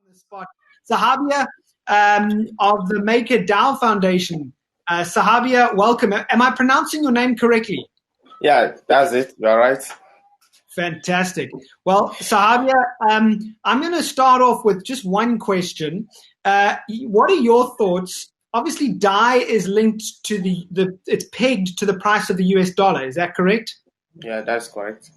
the spot. Sahabia of the Maker Dow Foundation. Sahabia, welcome. Am I pronouncing your name correctly? Yeah, that's it. You're right. Fantastic. Well, Sahabia, I'm going to start off with just one question. What are your thoughts? Obviously, DAI is linked to it's pegged to the price of the US dollar. Is that correct? Yeah, that's correct.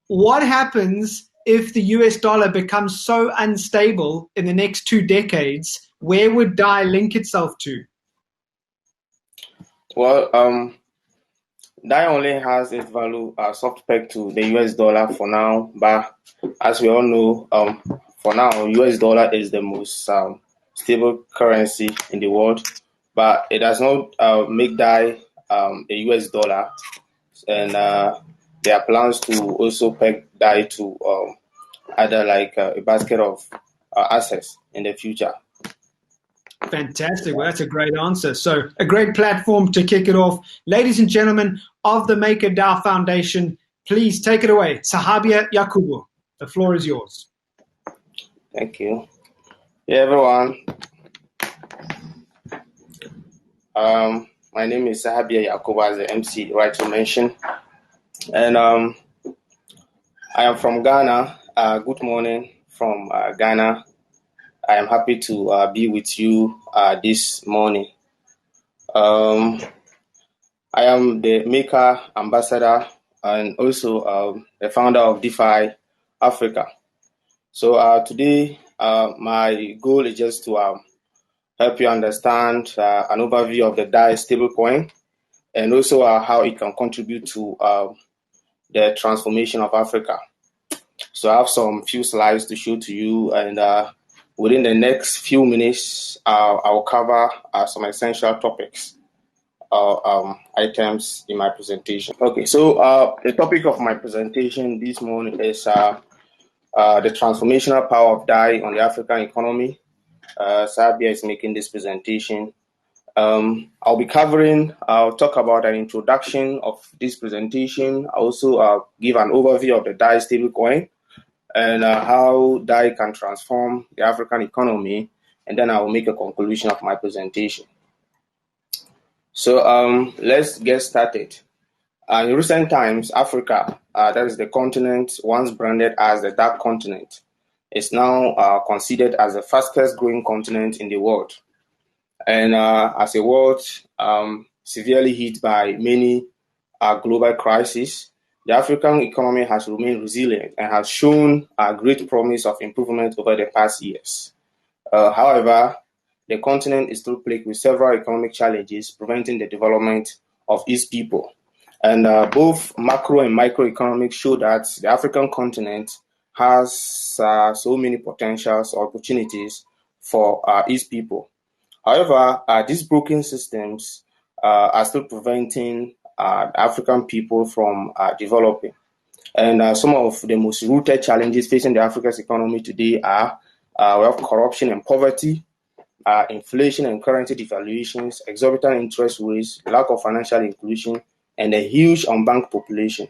What happens if the US dollar becomes so unstable in the next 2 decades? Where would DAI link itself to? Well, DAI only has its value soft peg to the US dollar for now, but as we all know, for now, US dollar is the most stable currency in the world, but it does not make DAI a US dollar, and there are plans to also peg DAI to either like a basket of assets in the future. Fantastic. Well, that's a great answer. So, a great platform to kick it off. Ladies and gentlemen of the Maker Dow Foundation, please take it away. Sahabia Yakubu, the floor is yours. Thank you. Hey, everyone. My name is Sahabia Yakubu, as the MC rightly mentioned. And I am from Ghana. Good morning from Ghana. I am happy to be with you this morning. I am the Maker Ambassador and also the founder of DeFi Africa. So today, my goal is just to help you understand an overview of the DAI stablecoin and also how it can contribute to the transformation of Africa. So I have some few slides to show to you, and within the next few minutes, I'll cover some essential topics items in my presentation. Okay, so the topic of my presentation this morning is the transformational power of DAI on the African economy. Sahabia is making this presentation. I'll talk about an introduction of this presentation. I'll also give an overview of the DAI stablecoin and how DAI can transform the African economy, and then I will make a conclusion of my presentation. So let's get started. In recent times, Africa, that is the continent once branded as the dark continent, is now considered as the fastest growing continent in the world. And as a world severely hit by many global crises, the African economy has remained resilient and has shown a great promise of improvement over the past years. However, the continent is still plagued with several economic challenges preventing the development of its people. And both macro and microeconomics show that the African continent has so many potentials or opportunities for its people. However, these broken systems are still preventing African people from developing. And some of the most rooted challenges facing the Africa's economy today are corruption and poverty, inflation and currency devaluations, exorbitant interest rates, lack of financial inclusion, and a huge unbanked population.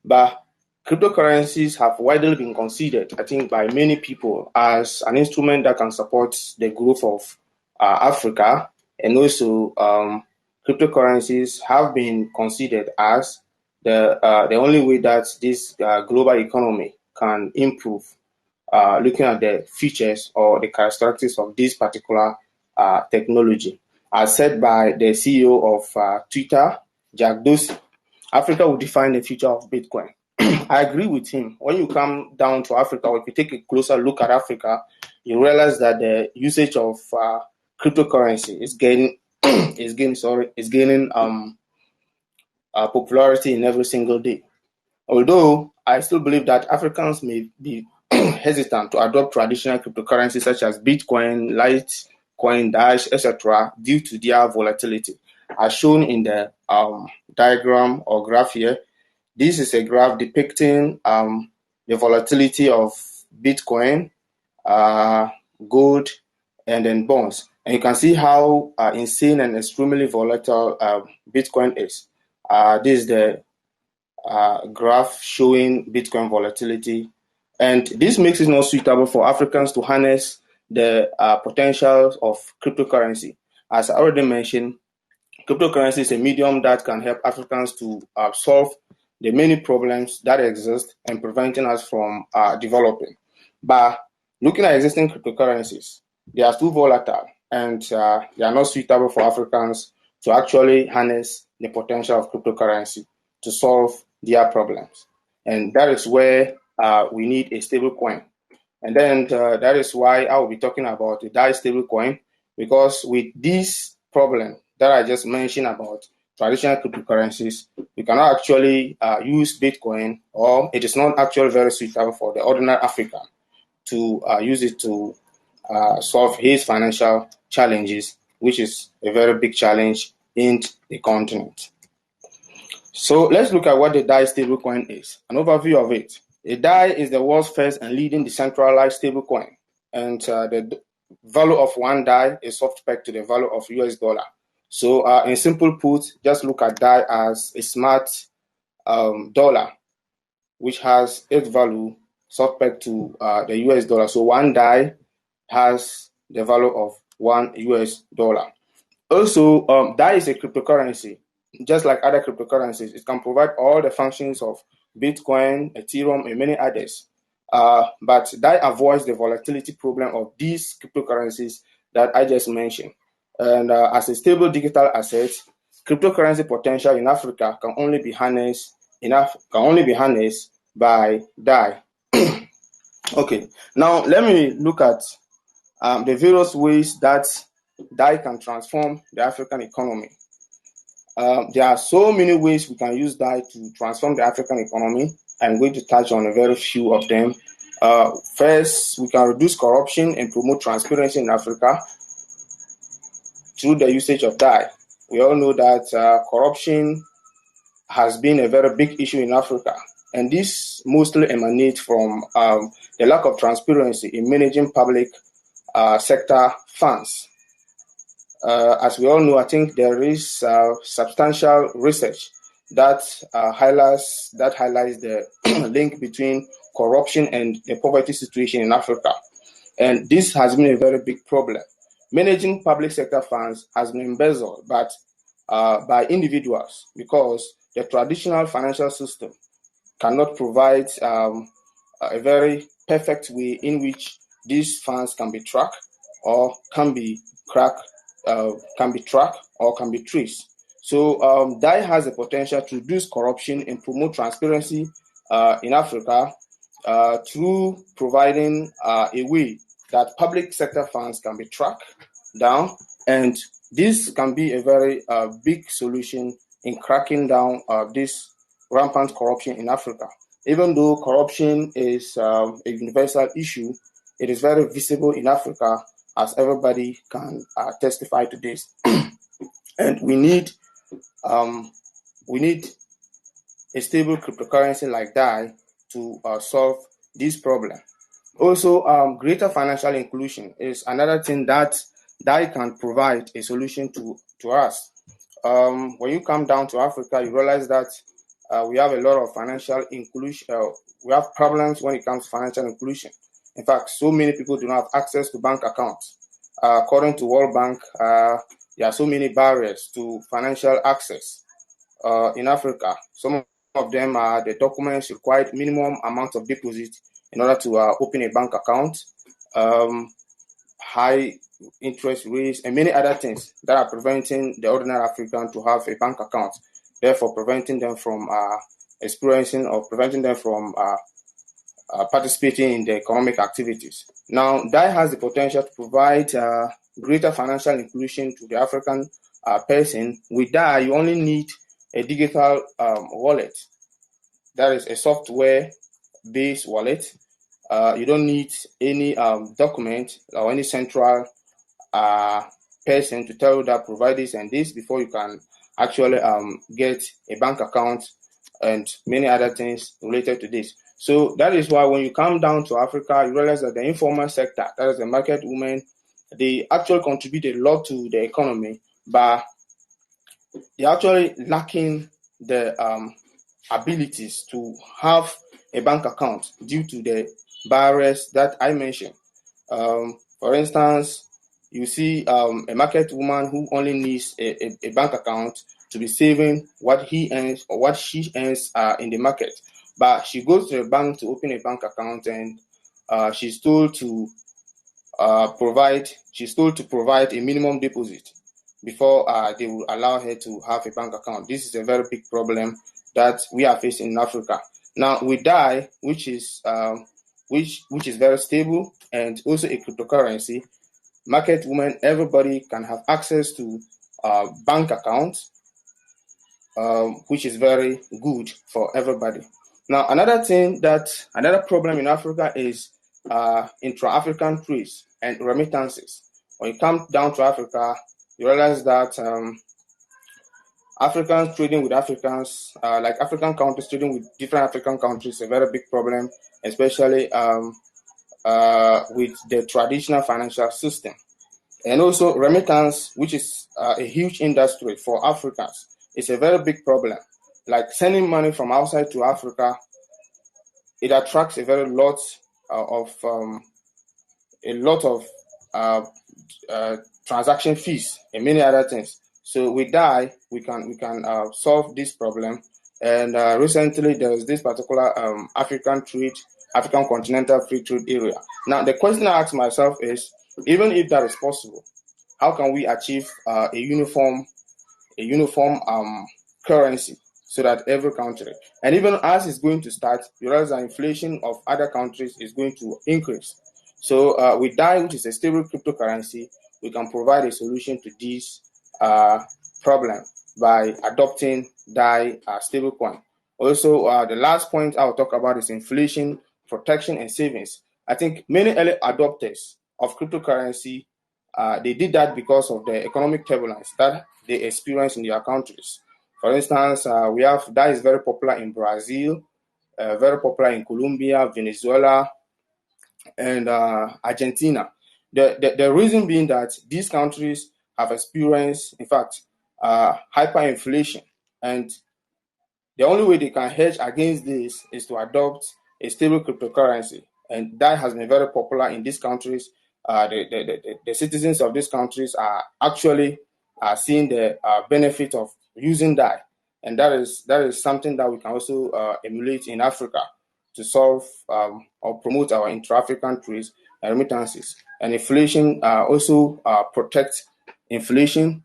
But cryptocurrencies have widely been considered, I think, by many people as an instrument that can support the growth of Africa, and also cryptocurrencies have been considered as the only way that this global economy can improve, looking at the features or the characteristics of this particular technology. As said by the CEO of Twitter, Jack Dorsey, Africa will define the future of Bitcoin. I agree with him. When you come down to Africa, or if you take a closer look at Africa, you realize that the usage of cryptocurrency is gaining popularity in every single day. Although I still believe that Africans may be hesitant to adopt traditional cryptocurrencies such as Bitcoin, Litecoin, Dash, etc., due to their volatility. As shown in the diagram or graph here, this is a graph depicting the volatility of Bitcoin, gold, and then bonds. And you can see how insane and extremely volatile Bitcoin is. This is the graph showing Bitcoin volatility And this makes it not suitable for Africans to harness the potentials of cryptocurrency. As I already mentioned, cryptocurrency is a medium that can help Africans to solve the many problems that exist and preventing us from developing. But looking at existing cryptocurrencies, they are too volatile and they are not suitable for Africans to actually harness the potential of cryptocurrency to solve their problems. And that is where we need a stable coin. And then that is why I will be talking about the DAI stable coin, because with this problem that I just mentioned about traditional cryptocurrencies, we cannot actually use Bitcoin, or it is not actually very suitable for the ordinary African to use it to solve his financial challenges, which is a very big challenge in the continent. So let's look at what the DAI stablecoin is. An overview of it. A DAI is the world's first and leading decentralized stablecoin, and the value of one DAI is soft pegged to the value of US dollar. So in simple put, just look at DAI as a smart dollar, which has its value soft pegged to the US dollar. So one DAI has the value of one US dollar. Also, DAI is a cryptocurrency. Just like other cryptocurrencies, it can provide all the functions of Bitcoin, Ethereum, and many others. But DAI avoids the volatility problem of these cryptocurrencies that I just mentioned. And as a stable digital asset, cryptocurrency potential in Africa can only be harnessed by DAI. Okay, now let me look at the various ways that DAI can transform the African economy. There are so many ways we can use DAI to transform the African economy. I'm going to touch on a very few of them. First, we can reduce corruption and promote transparency in Africa through the usage of DAI. We all know that corruption has been a very big issue in Africa, and this mostly emanates from the lack of transparency in managing public sector funds. As we all know, I think there is substantial research that highlights the link between corruption and the poverty situation in Africa, and this has been a very big problem. Managing public sector funds has been embezzled, but by individuals, because the traditional financial system cannot provide a very perfect way in which these funds can be tracked or can be tracked or can be traced. So DAI has the potential to reduce corruption and promote transparency in Africa through providing a way that public sector funds can be tracked down, and this can be a very big solution in cracking down this rampant corruption in Africa. Even though corruption is a universal issue, it is very visible in Africa, as everybody can testify to this. And we need a stable cryptocurrency like DAI to solve this problem. Also, greater financial inclusion is another thing that DAI can provide a solution to us. When you come down to Africa, you realize that we have a lot of financial inclusion. We have problems when it comes to financial inclusion. In fact, so many people do not have access to bank accounts. According to World Bank, there are so many barriers to financial access in Africa. Some of them are the documents required minimum amount of deposit in order to open a bank account, high interest rates, and many other things that are preventing the ordinary African to have a bank account, therefore preventing them from participating in the economic activities. Now, DAI has the potential to provide greater financial inclusion to the African person. With DAI, you only need a digital wallet. That is a software-based wallet. You don't need any document or any central person to tell you that provide this and this before you can actually get a bank account and many other things related to this. So that is why when you come down to Africa, you realize that the informal sector, that is the market women, they actually contribute a lot to the economy, but they're actually lacking the abilities to have a bank account due to the barriers that I mentioned. For instance, you see a market woman who only needs a bank account to be saving what he earns or what she earns in the market. But she goes to a bank to open a bank account, and she's told to provide a minimum deposit before they will allow her to have a bank account. This is a very big problem that we are facing in Africa. Now with DAI, which is very stable and also a cryptocurrency, market women, everybody can have access to bank accounts, which is very good for everybody. Now another problem in Africa is intra-African trades and remittances. When you come down to Africa, you realize that Africans trading with Africans, like African countries trading with different African countries, is a very big problem, especially with the traditional financial system. And also remittance, which is a huge industry for Africans, is a very big problem. Like sending money from outside to Africa, it attracts a lot of transaction fees and many other things. So with DAI, we can solve this problem. And recently, there is this particular African continental free trade area. Now, the question I ask myself is, even if that is possible, how can we achieve a uniform currency so that every country, and even as it's going to start, you realize the inflation of other countries is going to increase. So with DAI, which is a stable cryptocurrency, we can provide a solution to this problem by adopting DAI stablecoin. Also, the last point I'll talk about is inflation protection and savings. I think many early adopters of cryptocurrency, they did that because of the economic turbulence that they experienced in their countries. For instance, we have DAI is very popular in Brazil, very popular in Colombia, Venezuela, and Argentina. The reason being that these countries have experienced, in fact, hyperinflation, and the only way they can hedge against this is to adopt a stable cryptocurrency, and that has been very popular in these countries. The citizens of these countries are actually seeing the benefit of using DAI, and that is something that we can also emulate in Africa to solve or promote our intra-African trades and remittances. And inflation also protect inflation.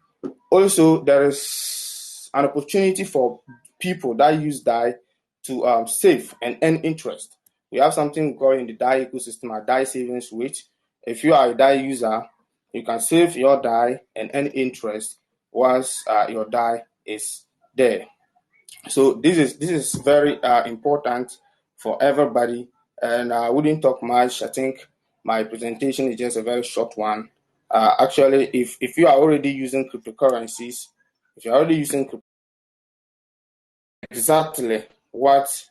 Also, there is an opportunity for people that use DAI to save and earn interest. We have something we call in the DAI ecosystem a DAI savings rate. If you are a DAI user, you can save your DAI and earn interest once your DAI is there. So this is very important for everybody, and I wouldn't talk much. I think my presentation is just a very short one. Actually, if you are already using cryptocurrencies, exactly what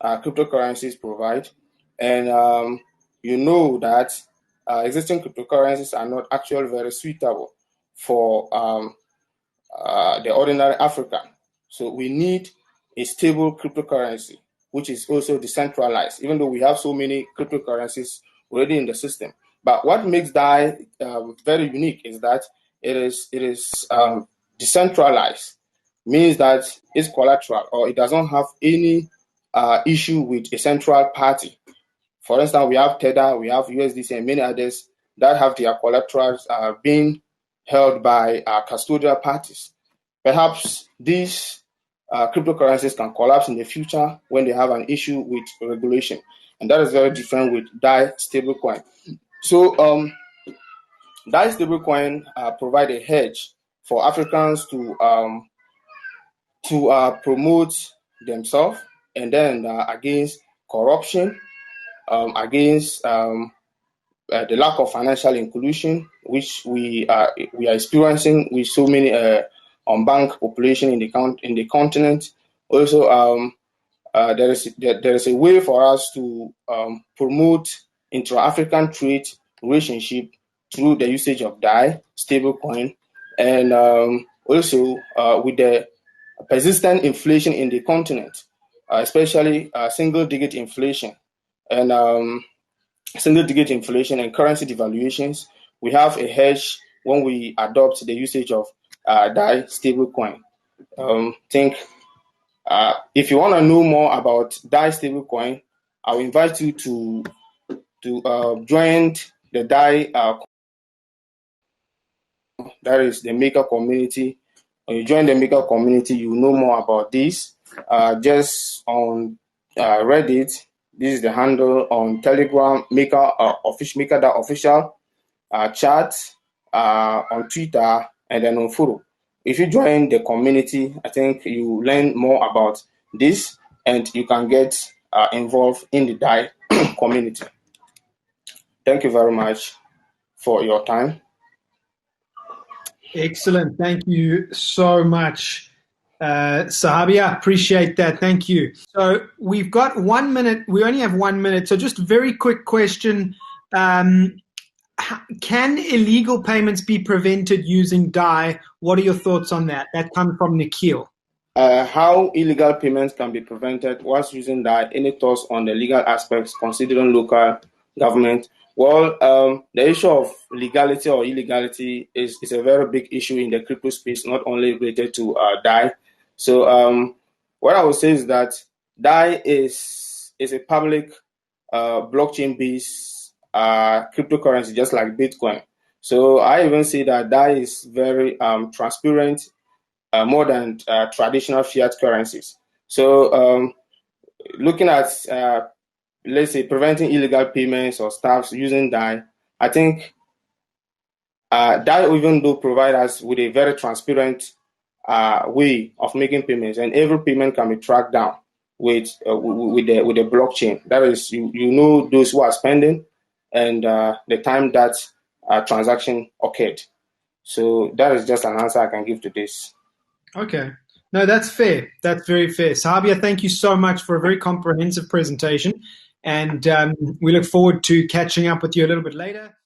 cryptocurrencies provide, and you know that existing cryptocurrencies are not actually very suitable for the ordinary African. So we need a stable cryptocurrency, which is also decentralized, even though we have so many cryptocurrencies already in the system. But what makes DAI very unique is that it is decentralized, means that it's collateral or it does not have any issue with a central party. For instance, we have Tether, we have USDC, and many others that have their collaterals being held by custodial parties. Perhaps these cryptocurrencies can collapse in the future when they have an issue with regulation, and that is very different with DAI stablecoin. So DAI stablecoin provide a hedge for Africans to promote themselves, and then against corruption, against the lack of financial inclusion, which we are experiencing with so many unbanked population in the continent. Also, there is a way for us to promote intra-African trade relationship through the usage of DAI stablecoin, and also with the persistent inflation in the continent, especially single-digit inflation, and single digit inflation and currency devaluations, we have a hedge when we adopt the usage of DAI stablecoin. Think if you want to know more about DAI stablecoin, I'll invite you to join the DAI, that is the maker community. When you join the maker community, you know more about this. Just on Reddit, this is the handle. On Telegram, maker official maker.official, chat on Twitter, and then on Furu. If you join the community, I think you learn more about this, and you can get involved in the DAI community. Thank you very much for your time. Excellent. Thank you so much, Sahabia. Appreciate that. Thank you. So we've got 1 minute. We only have 1 minute. So just a very quick question. Can illegal payments be prevented using DAI? What are your thoughts on that? That comes from Nikhil. How illegal payments can be prevented whilst using DAI? Any thoughts on the legal aspects considering local government? Well, the issue of legality or illegality is a very big issue in the crypto space, not only related to DAI. So what I would say is that DAI is a public blockchain-based cryptocurrency, just like Bitcoin. So I even say that DAI is very transparent, more than traditional fiat currencies. So looking at let's say preventing illegal payments or stuff using DAI, I think DAI even though provide us with a very transparent way of making payments, and every payment can be tracked down with the blockchain. That is, you know those who are spending and the time that transaction occurred. So that is just an answer I can give to this. Okay. No, that's fair. That's very fair. Sahabia, thank you so much for a very comprehensive presentation. And we look forward to catching up with you a little bit later.